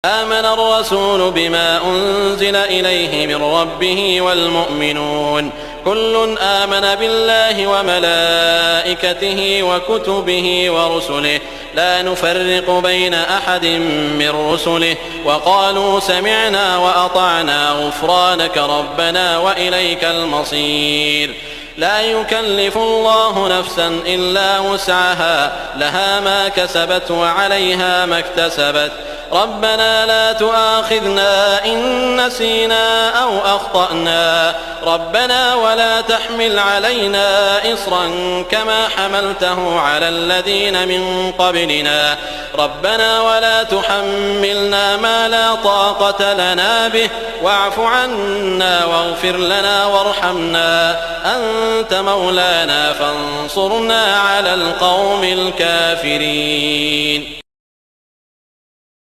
آمن الرسول بما أنزل إليه من ربه والمؤمنون كل آمن بالله وملائكته وكتبه ورسله لا نفرق بين أحد من رسله وقالوا سمعنا وأطعنا غفرانك ربنا وإليك المصير. لا يكلف الله نفسا إلا وسعها لها ما كسبت وعليها ما اكتسبت ربنا لا تؤاخذنا إن نسينا أو أخطأنا ربنا ولا تحمل علينا إصرا كما حملته على الذين من قبلنا ربنا ولا تحملنا ما لا طاقة لنا به واعف عنا واغفر لنا وارحمنا أنت مولانا فانصرنا على القوم الكافرين.